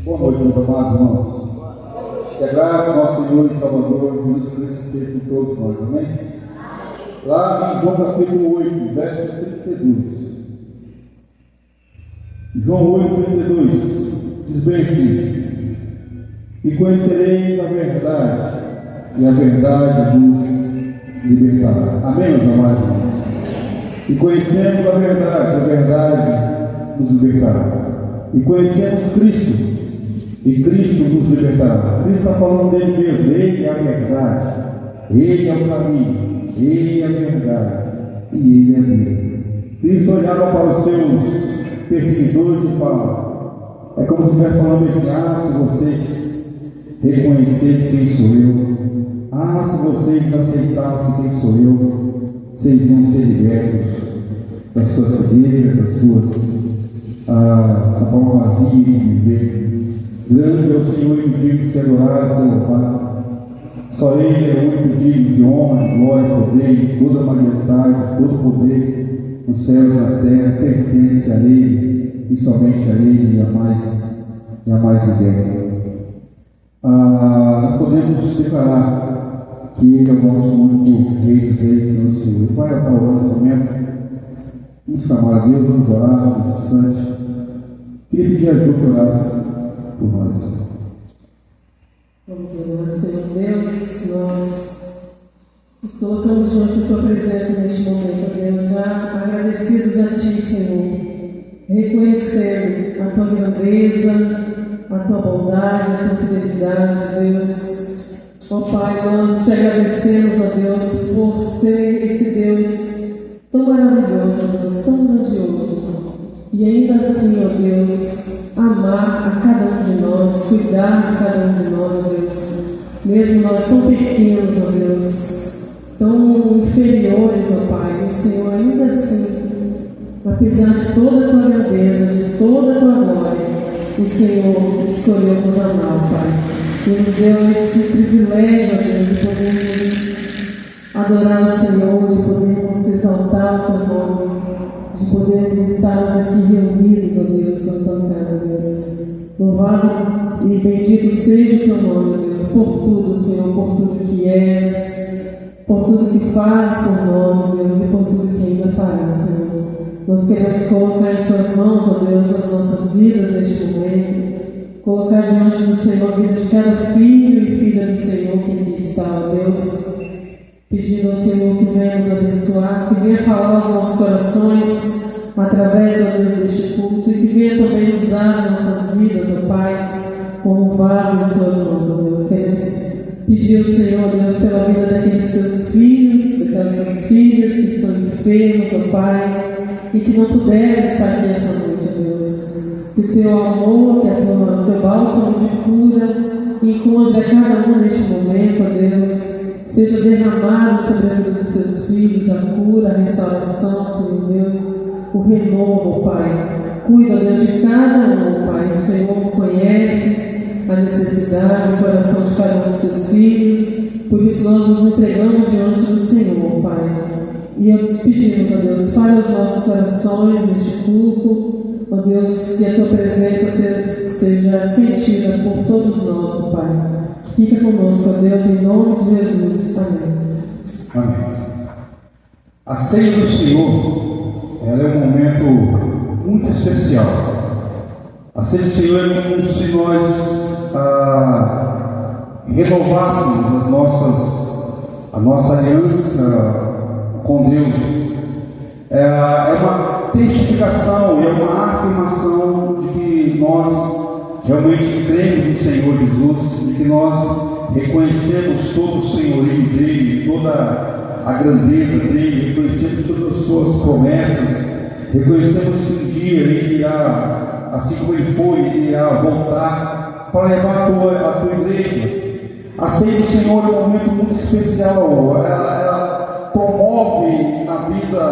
Boa noite, meus amados irmãos. Que a graça do nosso Senhor e Salvador Jesus Cristo esteja com todos nós, amém? Lá em João capítulo 8, verso 32. João 8, 32 diz bem assim: e conhecereis a verdade, e a verdade vos libertará. Amém, meus amados irmãos? E conhecemos a verdade nos libertará. E conhecemos Cristo, e Cristo nos libertará. Cristo está falando dele mesmo. Ele é a verdade, Ele é o caminho, Ele é a verdade e Ele é a vida. Cristo olhava para os seus perseguidores e fala, é como se estivesse falando assim: se vocês reconhecessem quem sou eu, se vocês aceitassem quem sou eu, vocês vão ser libertos das suas cegueiras, das suas essa forma vazia de viver. Grande é o Senhor e digno de ser adorado, ser louvado. Só Ele é o único digno de honra, de glória, poder, toda majestade, todo poder nos céus e na terra pertence a Ele, e somente a Ele, e a mais ninguém. Nós podemos declarar que Ele é o nosso único Rei dos Reis, Senhor dos Senhores. Vai ao nesse momento, vamos clamar a Deus, vamos orar nesse instante. Queria pedir ajuda que orasse por nós. Vamos orar, Senhor Deus, nós nos colocamos diante da Tua presença neste momento, Deus, já agradecidos a Ti, Senhor, reconhecendo a Tua grandeza, a Tua bondade, a Tua fidelidade, Deus. Ó Pai, nós Te agradecemos, ó Deus, por ser esse Deus tão maravilhoso, ó Deus, tão grandioso, e ainda assim, ó Deus, amar a cada um de nós, cuidar de cada um de nós, ó Deus, mesmo nós tão pequenos, ó Deus, tão inferiores, ó Pai, o Senhor ainda assim, apesar de toda a Tua grandeza, de toda a Tua glória, o Senhor escolheu nos amar, Pai, e nos deu esse privilégio, ó Deus, de podermos adorar o Senhor, de podermos exaltar o Teu nome, de podermos estar aqui reunidos, ó Deus, na Tua casa, Deus. Louvado e bendito seja o Teu nome, Deus, por tudo, Senhor, por tudo que és, por tudo que faz por nós, ó Deus, e por tudo que ainda fará, Senhor. Nós queremos colocar em Suas mãos, ó Deus, as nossas vidas neste momento, colocar diante do Senhor a vida de cada filho e filha do Senhor que aqui está, ó Deus, pedindo ao Senhor que venha nos abençoar, que venha falar aos nossos corações através, ó Deus, deste culto, e que venha também usar as nossas vidas, ó Pai, como vaso em Suas mãos, ó Deus. Queremos pedir ao Senhor, ó Deus, pela vida daqueles Teus filhos, daquelas Suas filhas que estão enfermas, ó Pai, e que não puderam estar aqui essa noite, ó Deus. Que o Teu amor, que o Teu bálsamo de cura encontre a cada um neste momento, ó Deus, seja derramado sobre a vida dos Seus filhos, a cura, a restauração, Senhor Deus, o renovo, Pai. Cuida, Deus, de cada um, Pai. O Senhor conhece a necessidade, o coração de cada um dos Seus filhos, por isso nós nos entregamos diante do Senhor, Pai. E pedimos, ó Deus, para os nossos corações neste culto, ó Deus, que a Tua presença seja sentida por todos nós, ó Pai. Fica conosco, ó Deus, em nome de Jesus. Amém. Amém. A ceia do Senhor, ela é um momento muito especial. A ceia do Senhor é como se nós renovássemos a nossa aliança com Deus. É uma testificação, é uma afirmação de que nós realmente cremos no Senhor Jesus, de que nós reconhecemos todo o senhorio dele, toda a grandeza dele, reconhecemos todas as suas promessas, reconhecemos que um dia ele irá, assim como ele foi, ele irá voltar para levar a tua igreja. A ceia do Senhor é um momento muito especial, ela promove na vida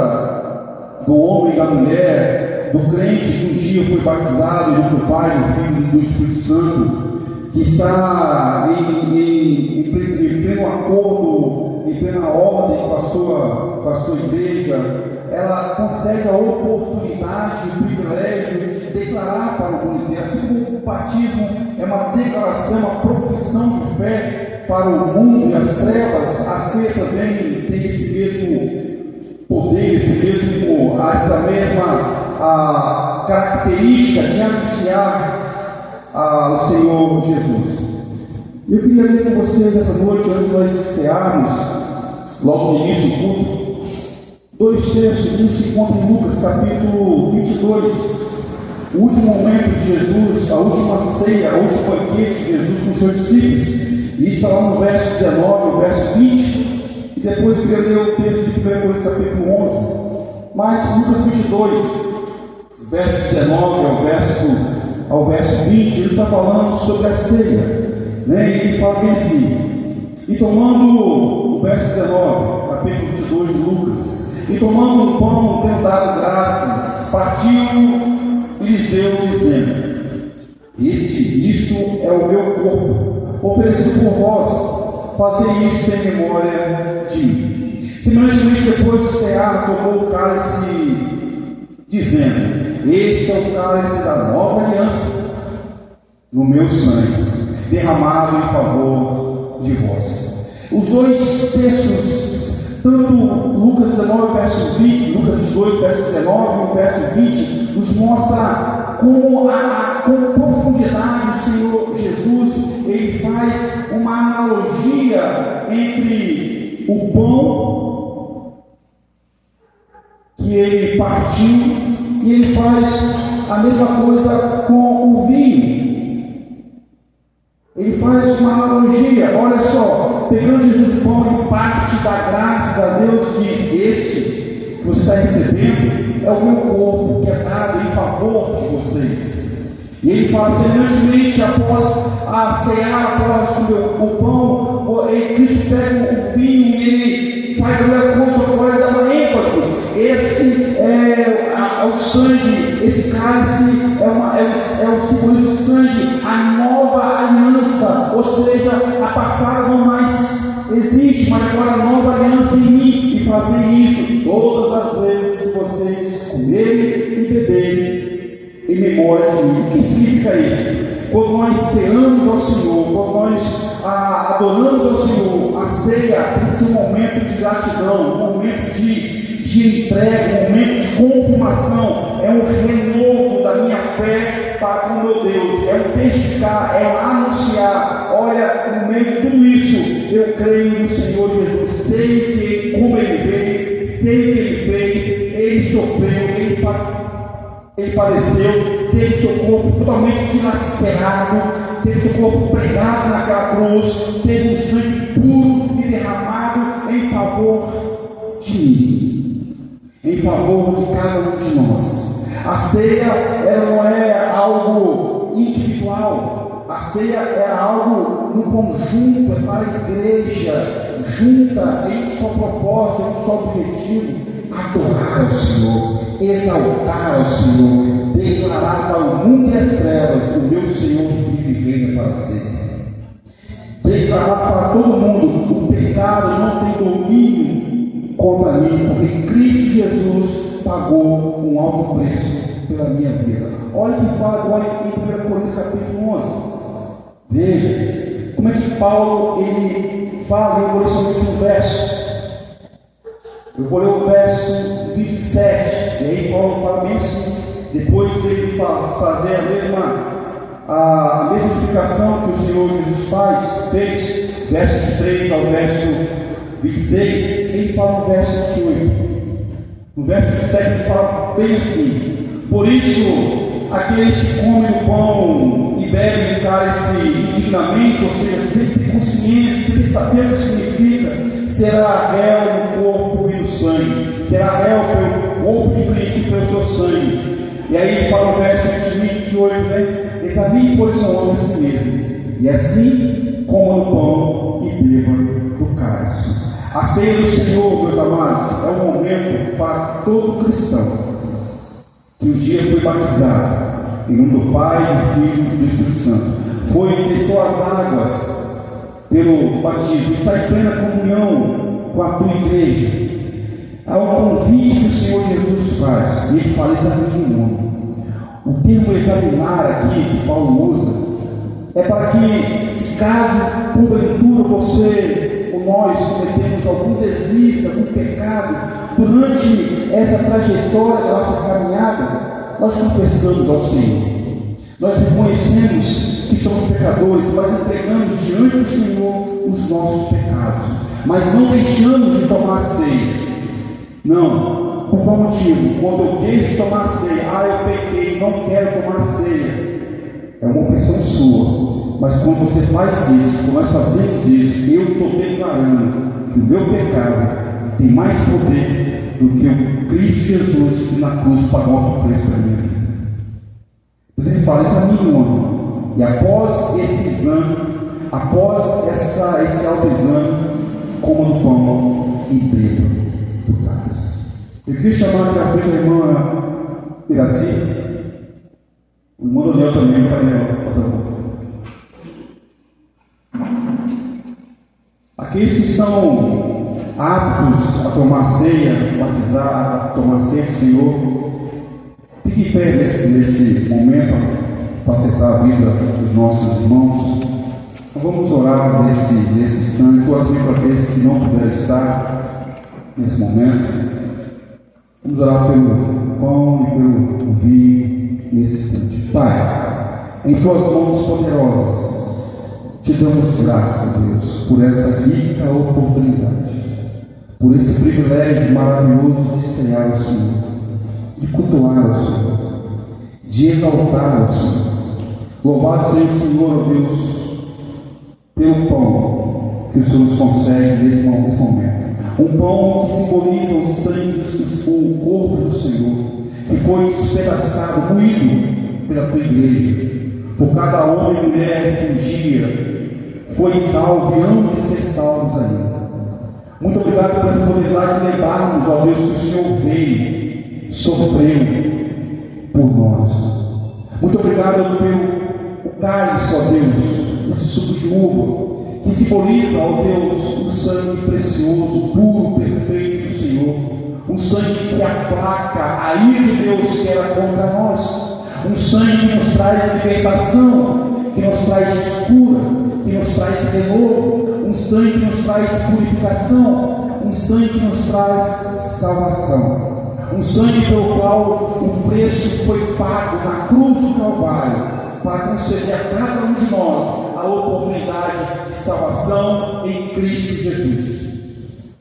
do homem e da mulher, do crente que um dia foi batizado do Pai, do Filho e do Espírito Santo, que está em pleno acordo, em plena ordem com a sua igreja. Ela consegue a oportunidade, o privilégio de declarar para o mundo inteiro, assim como o batismo é uma declaração, uma profissão de fé para o mundo e as trevas, a ceia também tem esse mesmo poder, essa mesma característica de anunciar o Senhor Jesus. Eu queria ler com vocês essa noite, antes de nós encerrarmos, logo no início do culto, dois textos. Um se encontra em Lucas capítulo 22, o último momento de Jesus, a última ceia, o último banquete de Jesus com seus discípulos. E está lá no verso 19, o verso 20, e depois eu queria ler o texto de 1 Coríntios capítulo 11. Mas Lucas 22, verso 19 ao verso 20, ele está falando sobre a ceia, né? E ele fala bem assim, e tomando o verso 19, capítulo 22 de Lucas, e tomando um pão, tendo dado graças, partiu e lhes deu, dizendo: isso é o meu corpo, oferecido por vós, fazer isso em memória de mim. Semelhantemente, depois de cear, tomou o cálice, dizendo: este é o cálice da nova aliança, no meu sangue, derramado em favor de vós. Os dois textos, tanto Lucas 19, verso 20, Lucas 18, verso 19 e o verso 20, nos mostra como com profundidade o Senhor Jesus ele faz uma analogia entre o pão que ele partiu e ele faz a mesma coisa com o vinho. Ele faz uma analogia, olha só, pegando Jesus o pão e parte da graça a Deus, diz: este que você está recebendo é o meu corpo que é dado em favor de vocês. E ele fala, semelhantemente, após a cear, após o pão, Cristo pega o vinho e ele faz a coisa, agora ele dá uma ênfase. Esse é o sangue, esse cálice é o simbolismo do sangue, a nova aliança, ou seja, a passada não mais existe, mas agora a nova aliança em mim, e fazer isso todas as vezes que vocês comerem e beberem em memória de mim. O que significa isso? Quando nós ceamos ao Senhor, quando nós adoramos ao Senhor, a ceia tem que ser um momento de gratidão, um momento de entrega, um momento de confirmação, é um renovo da minha fé para com meu Deus, é um testificar, é um anunciar: olha, no meio de tudo isso, eu creio no Senhor Jesus, sei como Ele veio, sei o que Ele fez, Ele sofreu, Ele padeceu, teve seu corpo totalmente dilacerado, teve seu corpo pregado naquela cruz, teve um sangue puro e derramado em favor de mim, em favor de cada um de nós. A ceia ela não é algo individual, a ceia é algo no conjunto, é para a igreja, junta em um só propósito, em um só objetivo: adorar ao Senhor, exaltar ao Senhor, declarar para o mundo e as trevas: o meu Senhor vive e reina para sempre. Declarar para todo mundo: o pecado não tem domínio contra mim, porque Cristo Jesus pagou um alto preço pela minha vida. Olha o que fala agora em 1 Coríntios capítulo 11. Veja como é que Paulo ele fala em somente um verso. Eu vou ler o verso 27, e aí Paulo fala bem assim, depois dele fazer a mesma explicação que o Senhor Jesus fez, verso 3 ao verso 26, ele fala no verso 28. No verso 27 ele fala bem assim: por isso, aqueles que comem o pão e bebem o cálice dignamente, ou seja, sem ter consciência, sem saber o que significa, será réu no corpo e no sangue, será réu pelo corpo de Cristo e pelo seu sangue. E aí ele fala no verso 28, né? Examine, pois, o homem a si mesmo, e assim coma o pão e beba do cálice. A ceia do Senhor, meus amados, é um momento para todo cristão que um dia foi batizado em nome do Pai, do Filho e do Espírito Santo, desceu as águas pelo batismo, está em plena comunhão com a tua igreja. Há um convite que o Senhor Jesus faz, e ele fala: examine o homem. O termo examinar aqui que Paulo usa é para que, se caso porventura você ou nós cometemos algum deslize, algum pecado durante essa trajetória da nossa caminhada, nós confessamos ao Senhor, nós reconhecemos que somos pecadores, mas entregamos diante do Senhor os nossos pecados, mas não deixamos de tomar ceia. Não. Por qual motivo? Quando eu deixo de tomar ceia, eu pequei, não quero tomar ceia, é uma opção sua. Mas quando você faz isso, quando nós fazemos isso, eu estou declarando que o meu pecado tem mais poder do que o Cristo Jesus que na cruz pagou o preço para mim. Depois ele fala: examine o homem. E após esse exame, após esse autoexame, coma do pão e beba do cálice. Eu queria chamar aqui à frente a irmã Iraci, o irmão Daniel também, cadê ela? Aqueles que estão aptos a tomar ceia, batizar, a tomar ceia do Senhor, fique em pé nesse momento, facilitar a vida dos nossos irmãos. Então, vamos orar nesse instante. Eu abri para aqueles que não puderam estar nesse momento. Vamos orar pelo pão e pelo vinho nesse instante. Pai, em tuas mãos poderosas, te damos graças, Deus, por essa rica oportunidade, por esse privilégio maravilhoso de cear o Senhor, de cultuar o Senhor, de exaltar o Senhor. Louvado seja o Senhor, ó Deus, pelo pão que o Senhor nos concede nesse momento. Um pão que simboliza o sangue, o corpo do Senhor, que foi despedaçado, moído pela tua igreja, por cada homem e mulher que um dia foi salvo e hão de ser salvos ainda. Muito obrigado pela oportunidade de lembrarmos, ó Deus, que o Senhor veio, sofreu por nós. Muito obrigado pelo cálice, ó Deus, esse suco de uva, que simboliza, ó Deus, o sangue precioso, puro, perfeito do Senhor. Um sangue que aplaca a ira de Deus que era contra nós. Um sangue que nos traz libertação, que nos traz cura, que nos traz renovo. Um sangue que nos traz purificação. Um sangue que nos traz salvação. Um sangue pelo qual o preço foi pago na cruz do Calvário, para conceder a cada um de nós a oportunidade de salvação em Cristo Jesus.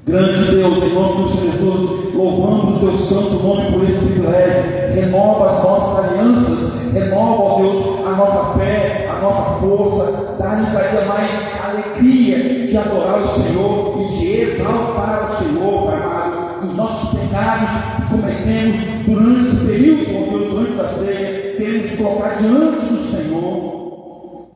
Grande Deus, em nome de Jesus, louvamos o teu santo nome por esse privilégio. Renova as nossas alianças, renova, ó Deus, a nossa fé, a nossa força, dá-nos cada dia mais alegria de adorar o Senhor e de exaltar o Senhor, Pai amado. Os nossos pecados que cometemos durante esse período, ó Deus, antes da ceia, temos que colocar diante do Senhor.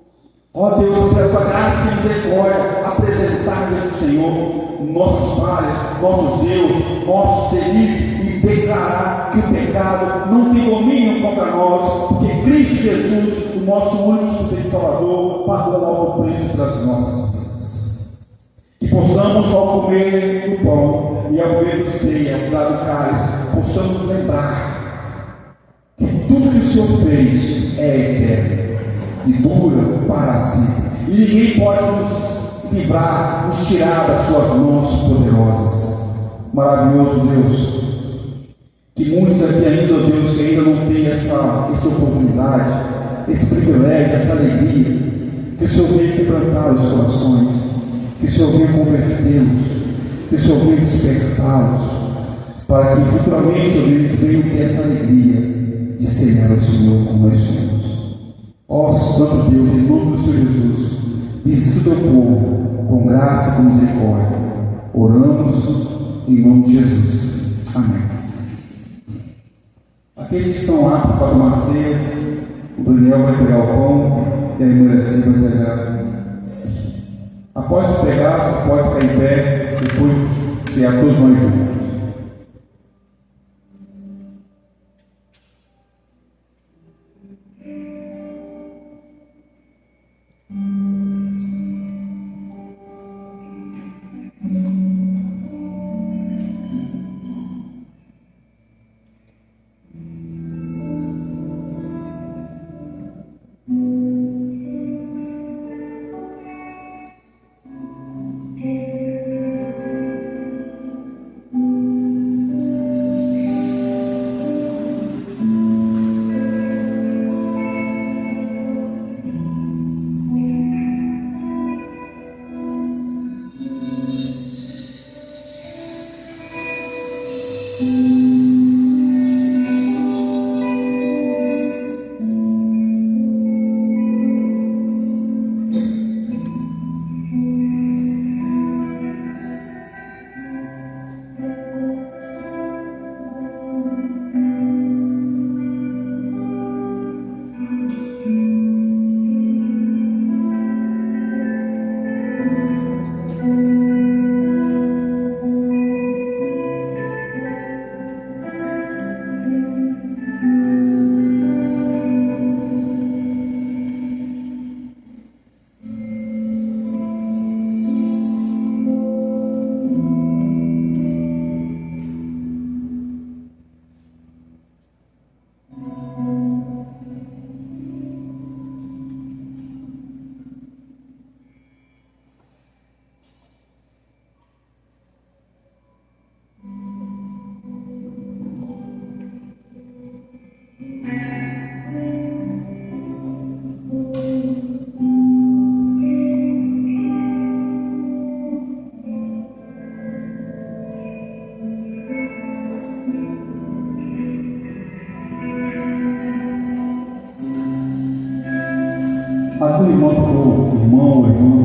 Ó Deus, pela tua graça e misericórdia, apresentar diante do Senhor nossas falhas, nossos erros, nossos delícios e declarar que o pecado não tem domínio contra nós, porque Cristo Jesus, o nosso único e Salvador, pagou o alto preço das nossas vidas. Que possamos, ao comer do pão e ao beber do ceia, ao dar do cálice, possamos lembrar que tudo que o Senhor fez é eterno e dura para sempre. E ninguém pode nos livrar, nos tirar das suas mãos poderosas. Maravilhoso Deus, que muitos aqui ainda, Deus, que ainda não têm essa oportunidade, esse privilégio, essa alegria, que o Senhor venha quebrantar os corações, que o Senhor venha convertê-los, que o Senhor venha despertá-los, para que futuramente eles venham ter essa alegria de cear ao Senhor como nós somos. Ó Santo Deus, em nome do Senhor Jesus, visita o teu povo com graça e com misericórdia. Oramos em nome de Jesus. Amém. Aqueles que estão aptos para tomar ceia, o Daniel vai pegar o pão e a irmã Alessia vai pegar. Após pegar, você pode ficar em pé, depois cear todos nós juntos.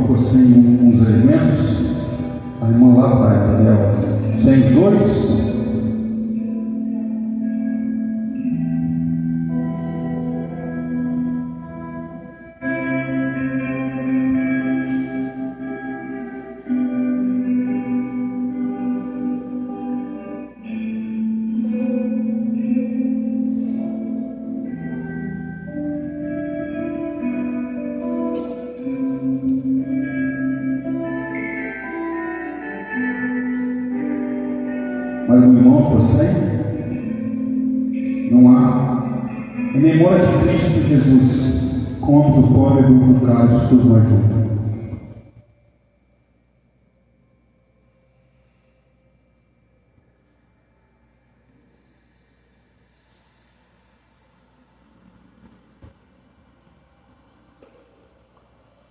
ficou sem uns elementos, a irmã lá atrás, Ariel, sem os dois. Mas o irmão for sem, não há. Em memória de Cristo Jesus, comamos o pão e bebemos o cálice, todos nós juntos.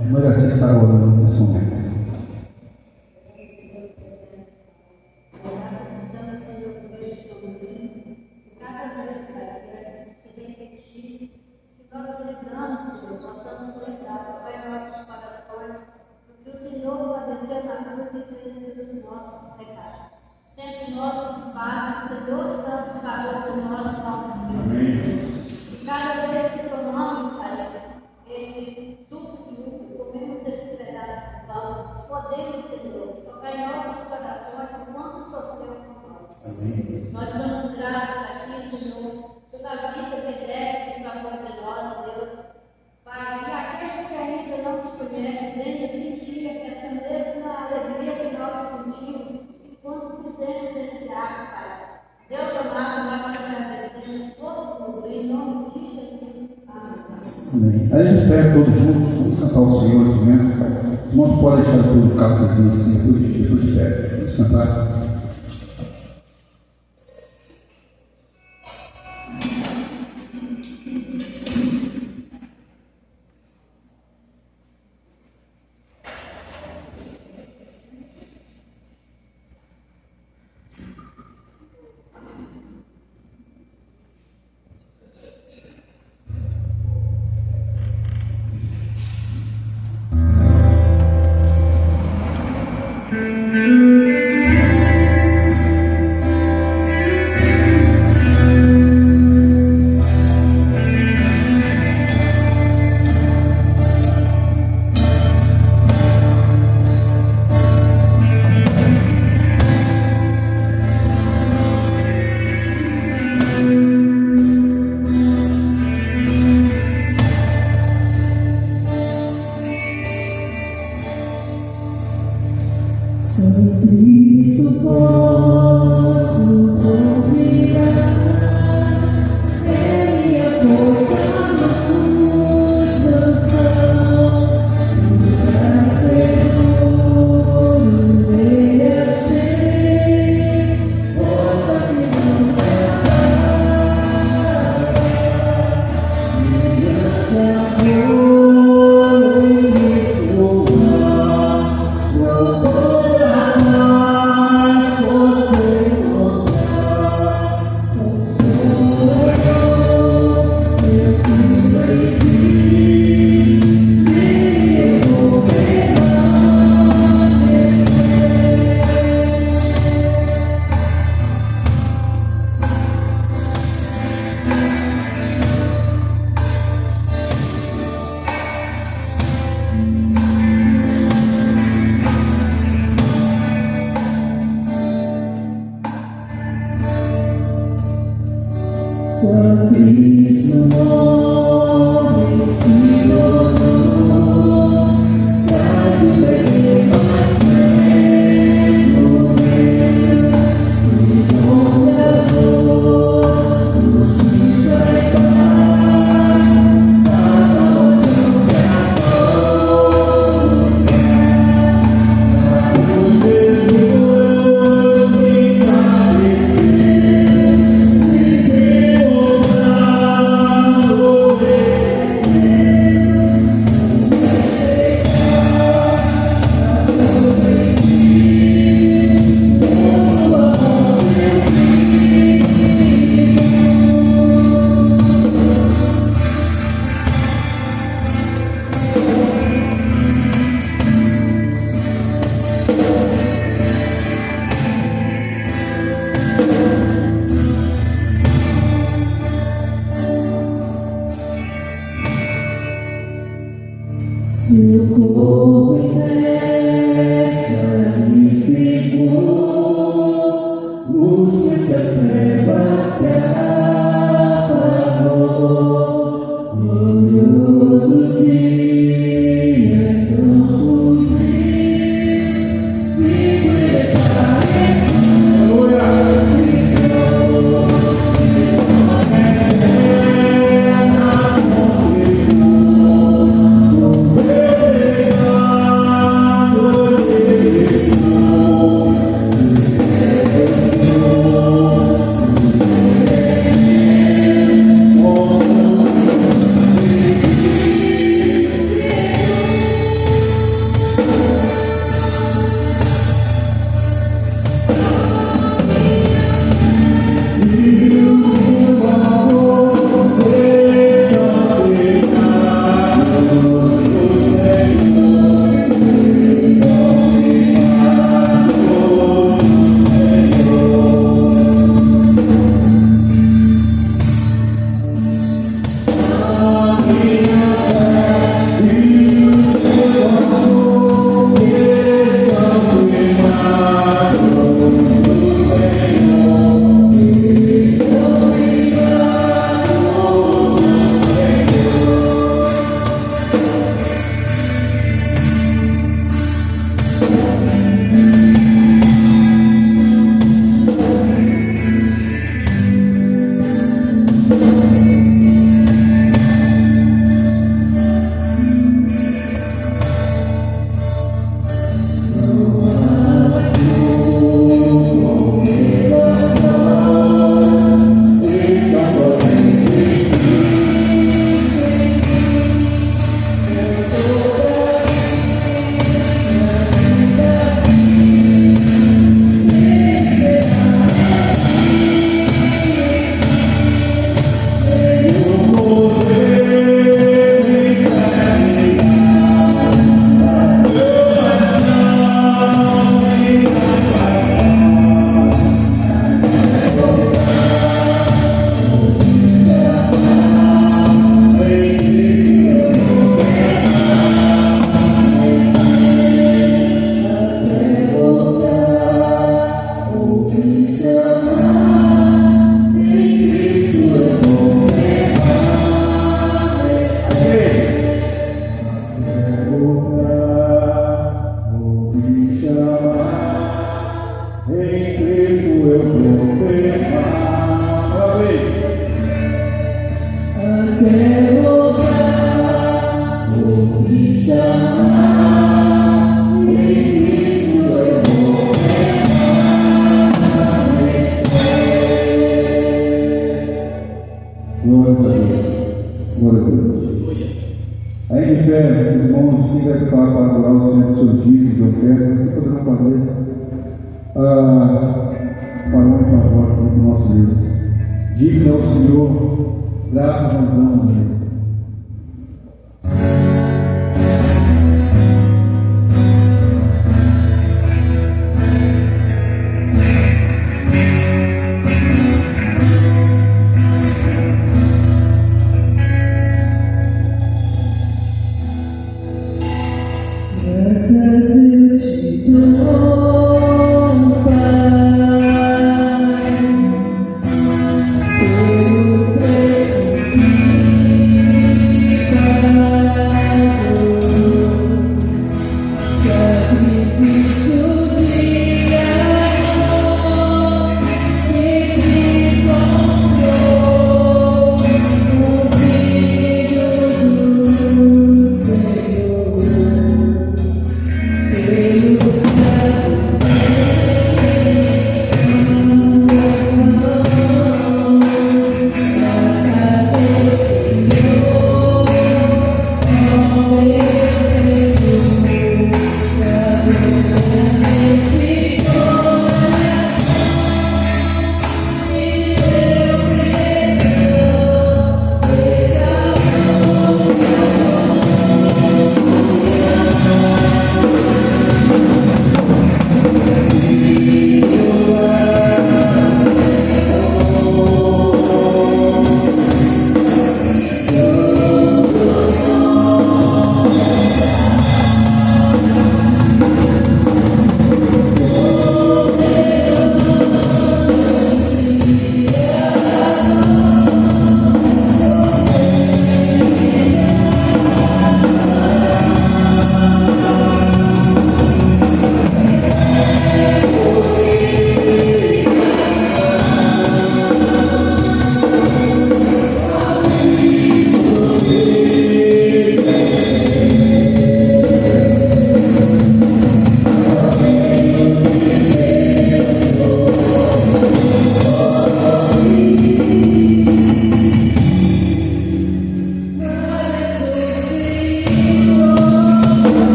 A irmã Garcia está orando nesse momento. Nós damos graças a Ti, Senhor, pela vida regressa do amor de nós, Deus. Pai, que aqueles que ainda não te conhecem, venham sentir essa mesma alegria que nós sentimos quando fizemos esse ato, Pai. Deus amado, nós te agradecemos todo mundo, em nome de Jesus. Amém. A gente pega todos juntos, vamos cantar o Senhor nesse momento, Pai. Os irmãos podem deixar todo o cálicezinho assim, depois pega. Vamos cantar. Oh Pai,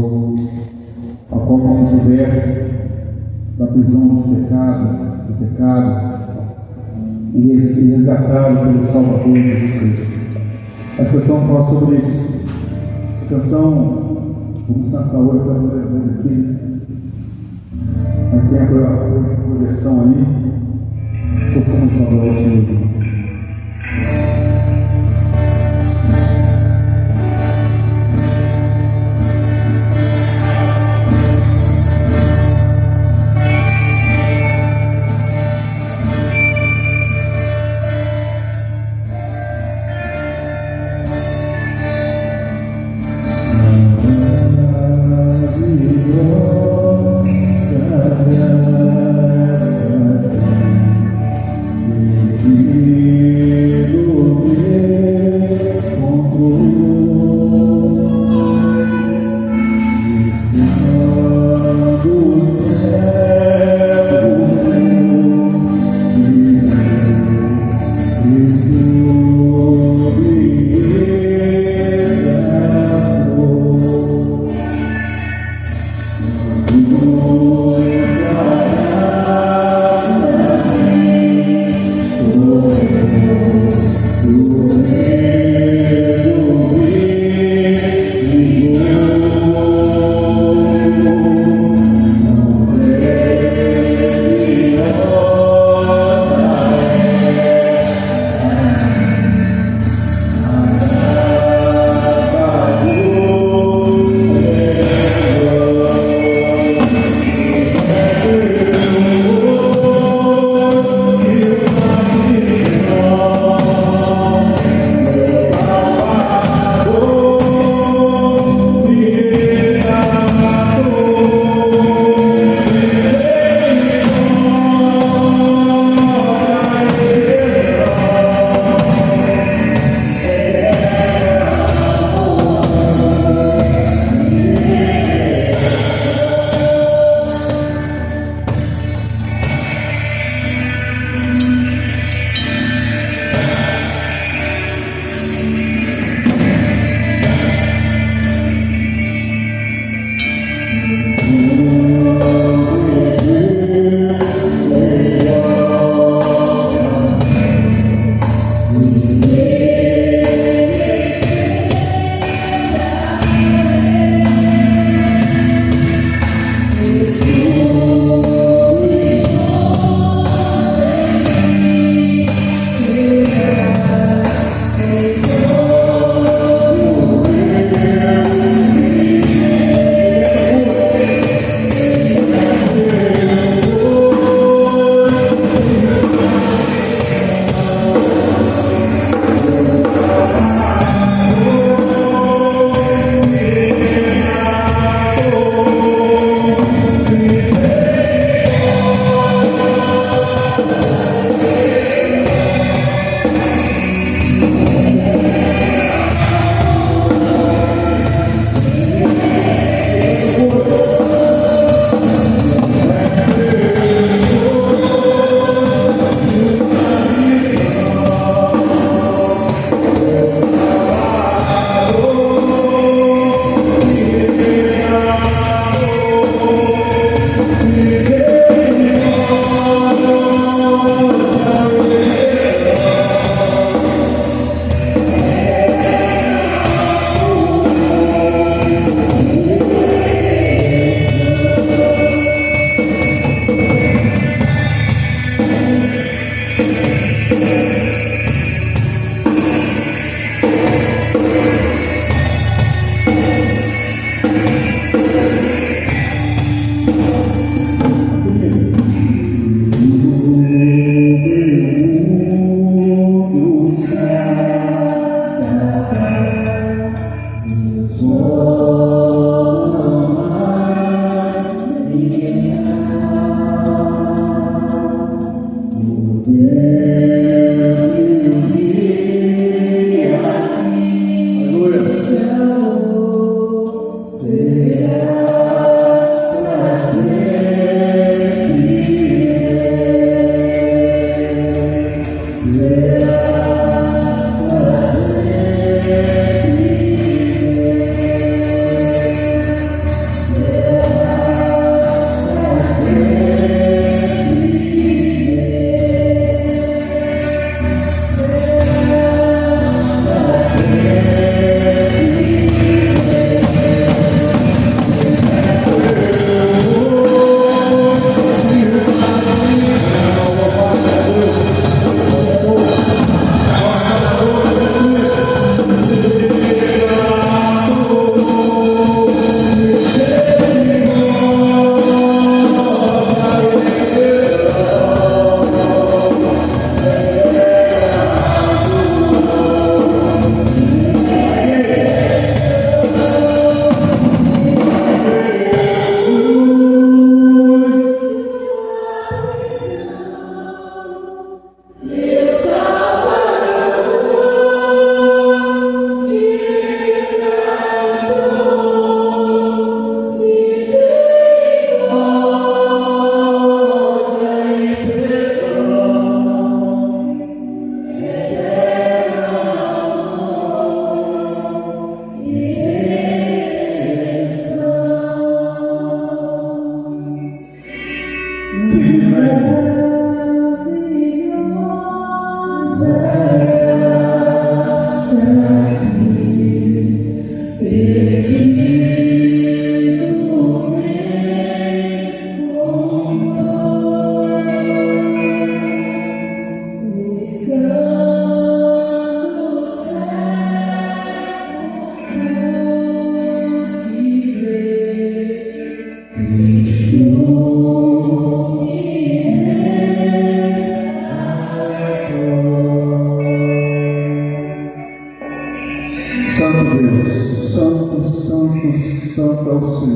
Senhor, ao qual fomos libertos da prisão do pecado e resgatado pelo Salvador Jesus Cristo. Essa canção fala sobre isso. A canção, vamos cantar hoje, eu quero ler aqui. Aí tem a projeção ali. Possamos falar ao Senhor. Oh,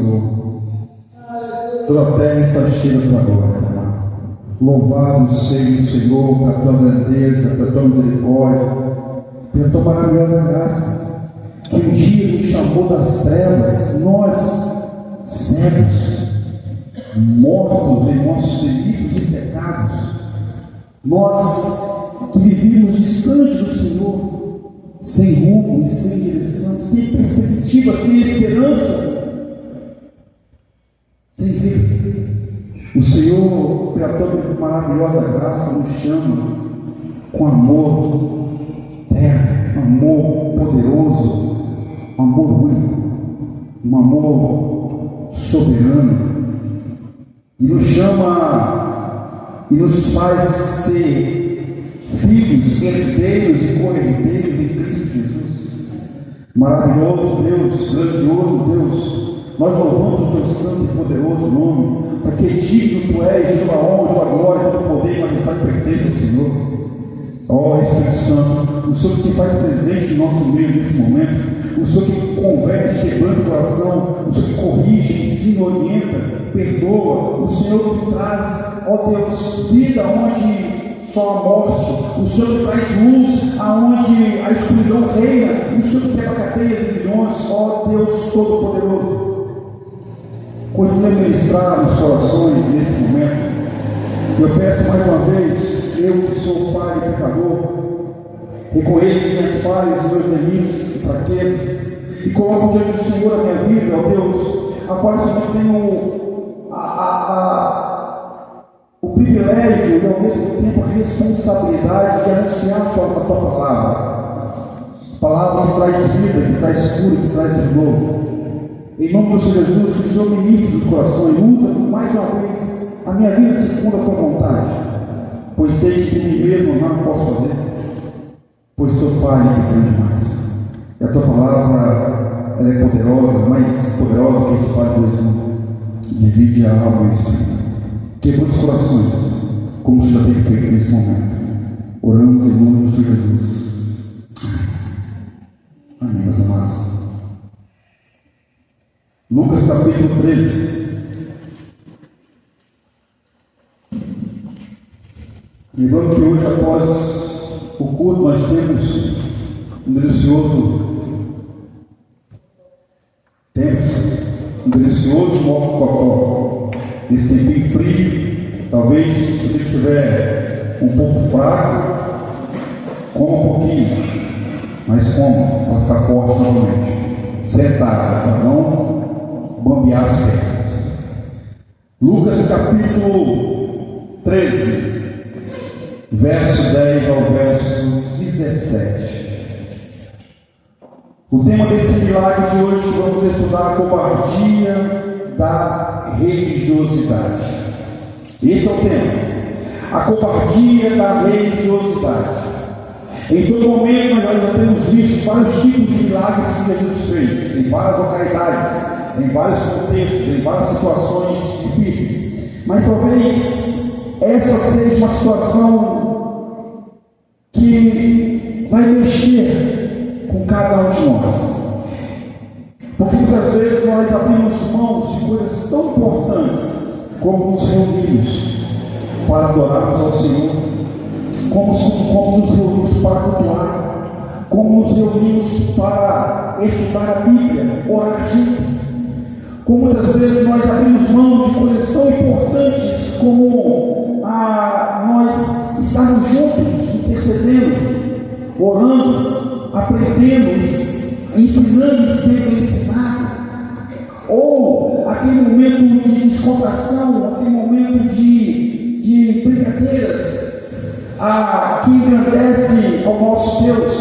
Senhor. Toda a terra está cheia da tua glória. Louvado seja o Senhor pela tua grandeza, pela tua misericórdia, pela tua maravilhosa graça, que um dia nos chamou das trevas, nós, cegos, mortos em nossos delitos e pecados, nós que vivíamos distante do Senhor, sem rumo e sem direção, sem perspectiva, sem esperança, sem ver. O Senhor, pela tua maravilhosa graça, nos chama com amor terno, amor poderoso, amor único, um amor soberano, e nos chama e nos faz ser filhos, herdeiros e co-herdeiros de Cristo Jesus. Maravilhoso Deus, grandioso Deus, nós louvamos o teu santo e poderoso nome, porque digno tu és de tua honra, tua glória, teu poder e majestade pertence ao Senhor. Ó Espírito Santo, o Senhor que se faz presente em nosso meio nesse momento, o Senhor que converte, quebranta o coração, o Senhor que corrige, ensina, orienta, perdoa, o Senhor que traz, ó Deus, vida onde só a morte, o Senhor que traz luz aonde a escuridão reina, o Senhor que quebra cadeias de milhões, ó Deus Todo-Poderoso. Continue a ministrar nos corações nesse momento. Eu peço mais uma vez, eu que sou falho e pecador, reconheço minhas falhas, meus delitos e fraquezas, e coloco diante do Senhor a minha vida, ó Deus, a qual eu tenho o privilégio e ao mesmo tempo a responsabilidade de anunciar a tua palavra que traz vida, que traz cura, que traz renovo. Em nome de Jesus, que o Senhor ministre os corações, usa mais uma vez a minha vida segundo a tua vontade, pois sei que de mim mesmo não posso fazer, pois sou falho e pequeno demais. E a tua palavra, ela é poderosa, mais poderosa que a espada do Senhor, divide a alma e o espírito. Quebra os corações, como o Senhor tem feito nesse momento. Oramos em nome do Senhor Jesus. Amém, meus amados. Lucas capítulo 13. Lembrando que hoje, após o culto, nós temos um delicioso mocotó. Esse tempinho frio, talvez se você estiver um pouco fraco, coma um pouquinho, mas coma para ficar forte novamente. Sentado, para não bambear as pernas. Lucas capítulo 13. Verso 10 ao verso 17. O tema desse milagre de hoje, vamos estudar a covardia da religiosidade. Esse é o tema. A covardia da religiosidade. Em todo momento nós já temos visto vários tipos de milagres que Jesus fez, em várias localidades, em vários contextos, em várias situações difíceis. Mas talvez essa seja uma situação que vai mexer com cada um de nós. Porque muitas vezes nós abrimos mãos de coisas tão importantes como nos reunimos para adorarmos ao Senhor, como nos reunimos para cultuar, como nos reunimos para estudar a Bíblia, orar junto. Como muitas vezes nós abrimos mão de coisas tão importantes como nós estarmos juntos, intercedendo, orando, aprendendo, ensinando e sendo ensinado. Ou aquele momento de descontração, aquele momento de brincadeiras que engrandece ao nosso Deus.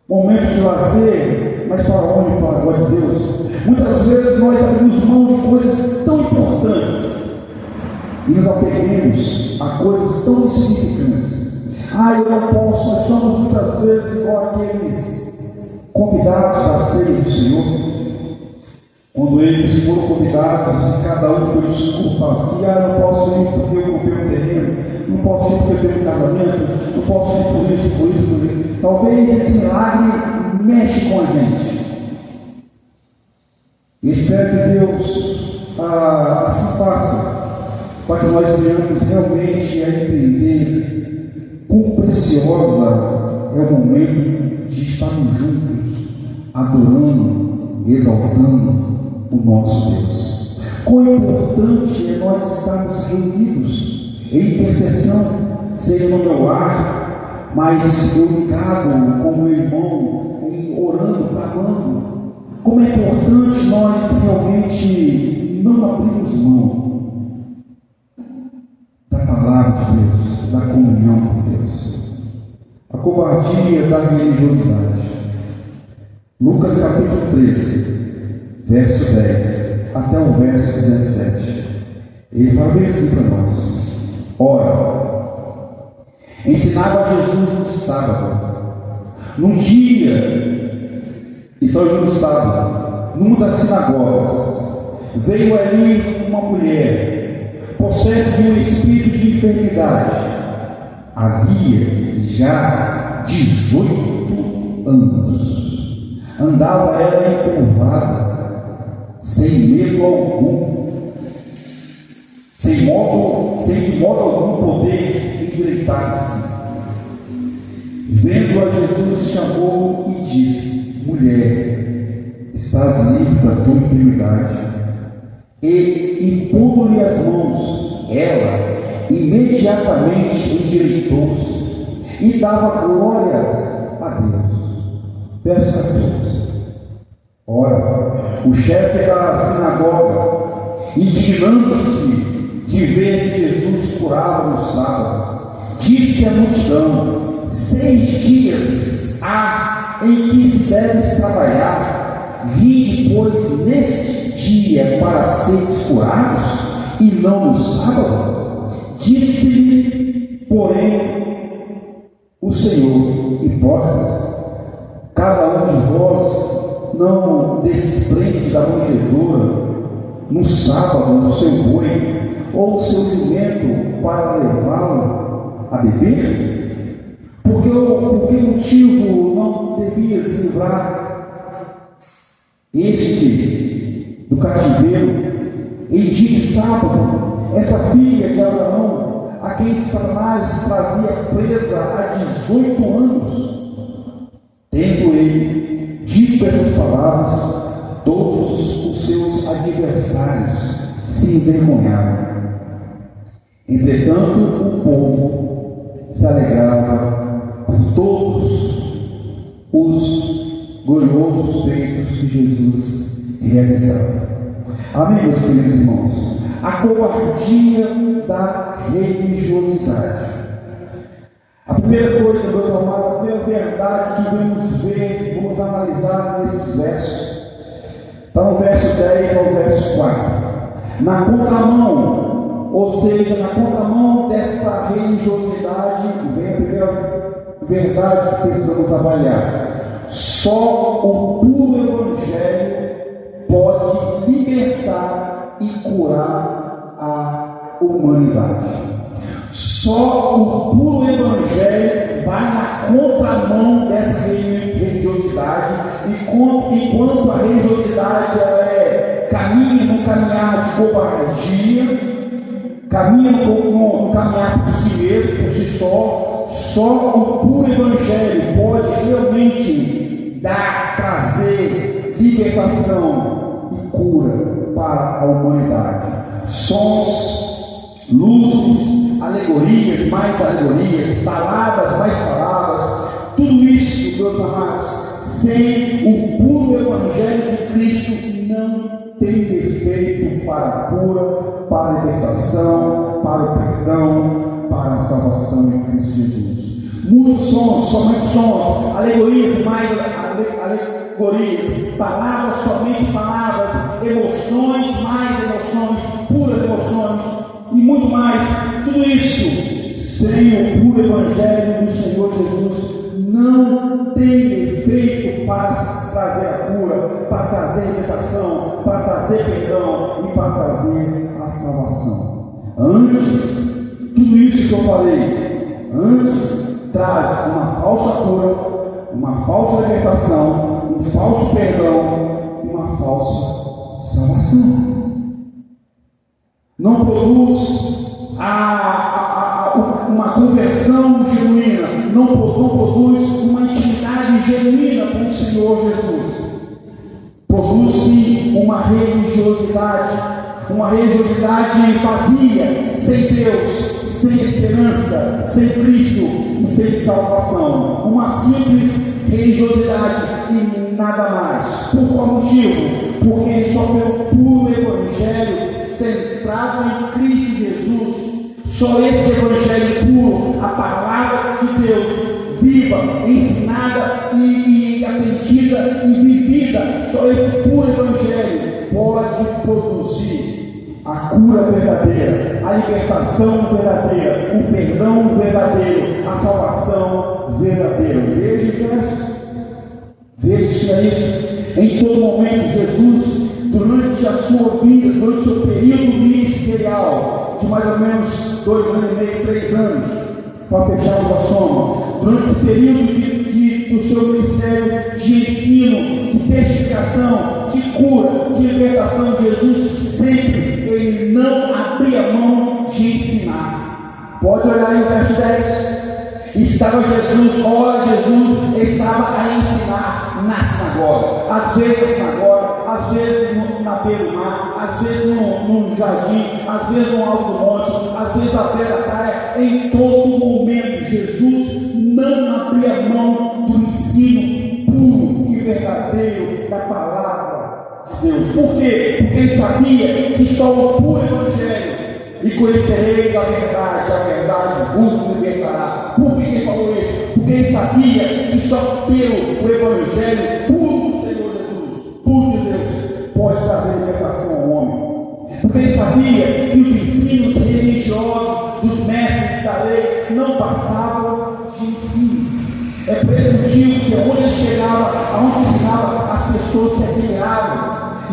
Momento de lazer, mas para a honra e para a glória de Deus. Muitas vezes nós abrimos mão de coisas tão importantes e nos apeguemos a coisas tão insignificantes. Eu não posso, nós somos muitas vezes igual aqueles convidados da ceia do Senhor. Quando eles foram convidados, cada um por desculpa, assim, não posso ir porque eu comprei um terreno, não posso ir porque eu tenho um casamento, não posso ir por isso, por isso. Talvez esse milagre mexe com a gente. E espero que Deus assim faça, para que nós venhamos realmente a entender quão preciosa é o momento de estarmos juntos, adorando, exaltando o nosso Deus. Quão importante é nós estarmos reunidos em intercessão, seja no meu lar, mas eu ligado com o meu irmão, orando, clamando. Como é importante nós realmente não abrirmos mão da palavra de Deus, da comunhão com Deus. A covardia da religiosidade. Lucas capítulo 13, verso 10 até o verso 17. Ele fala bem assim para nós: ora, ensinava Jesus no sábado, num dia, e só no sábado, numa das sinagogas, veio ali uma mulher, possessa de um espírito de enfermidade. Havia já 18 anos. Andava ela encurvada, sem medo algum, sem de modo algum poder endireitar-se. Vendo-a, Jesus chamou e disse: mulher, estás livre da tua enfermidade. E, impondo-lhe as mãos, ela imediatamente endireitou-se e dava glória a Deus. Verso 14. Ora, o chefe da sinagoga, indignando-se de ver que Jesus curava no sábado, disse à multidão: 6 dias há em que se deve trabalhar, vinde, pois, neste dia para seres curados, e não no sábado? Disse-lhe, porém, o Senhor: hipócritas, cada um de vós não desprende da manjedoura no sábado o seu boi ou o seu jumento para levá-lo a beber? Por que motivo não devias livrar este do cativeiro em dia de sábado, essa filha de Abraão, a quem Satanás trazia presa há 18 anos? Tendo ele dito essas palavras, todos os seus adversários se envergonharam. Entretanto, o povo se alegrava por todos os gloriosos feitos que Jesus realizava. Amém, meus queridos irmãos? A covardia da religiosidade. A primeira coisa, meus amados, a primeira verdade que vamos ver, vamos analisar nesses versos, está no verso 10 ao verso 4. Na contramão, ou seja, na contramão dessa religiosidade, vem a primeira verdade que precisamos avaliar. Só o puro Evangelho pode libertar e curar a humanidade. Só o puro Evangelho vai na contramão dessa religiosidade, enquanto a religiosidade caminha no caminhar de covardia, caminha no caminhar por si mesmo, por si só o puro Evangelho pode realmente trazer libertação e cura para a humanidade. Sons, luzes, alegorias, palavras, mais palavras, tudo isso, meus amados, sem o puro Evangelho de Cristo, não tem efeito para a cura, para a libertação, para o perdão, para a salvação em Cristo Jesus. Muitos sons, somente sons, alegorias, mais alegorias, palavras, somente palavras, emoções, mais emoções, puras emoções e muito mais. Tudo isso, sem o puro Evangelho do Senhor Jesus, não tem efeito para trazer a cura, para trazer a libertação, para trazer perdão e para trazer a salvação. Antes, tudo isso que eu falei, antes traz uma falsa cura, uma falsa libertação, um falso perdão e uma falsa salvação. Não produz uma conversão genuína, não produz uma intimidade genuína com o Senhor Jesus. Produz sim uma religiosidade vazia, sem Deus, sem esperança, sem Cristo e sem salvação. Uma simples religiosidade e nada mais. Por qual motivo? Porque só pelo puro Evangelho centrado em Cristo Jesus, só esse Evangelho puro, a palavra de Deus, viva, ensinada e aprendida e vivida, só esse puro Evangelho pode produzir a cura verdadeira, a libertação verdadeira, o perdão verdadeiro, a salvação verdadeira. Veja isso. Em todo momento, Jesus, durante a sua vida, durante o seu período ministerial, de mais ou menos 2 anos e meio, 3 anos, para fecharmos a soma, durante esse período do seu ministério de ensino, de testificação, de cura, de libertação, Jesus sempre, ele não abria mão de ensinar. Pode olhar aí o verso 10. Estava Jesus estava a ensinar na sinagoga, às vezes na sinagoga, às vezes na beira-mar, às vezes no jardim, às vezes no alto do monte, às vezes à beira da praia. Em todo momento Jesus não abria mão do ensino puro e verdadeiro da palavra de Deus. Por quê? Porque ele sabia que só o puro Evangelho, e conhecereis a verdade vos libertará. Por que ele falou isso? Porque ele sabia que só pelo Evangelho puro do Senhor Jesus, puro de Deus, pode trazer libertação ao homem. Porque ele sabia que os ensinos religiosos dos mestres da lei não passavam de ensino. É por esse motivo que onde ele chegava, aonde ensinava, as pessoas se admiravam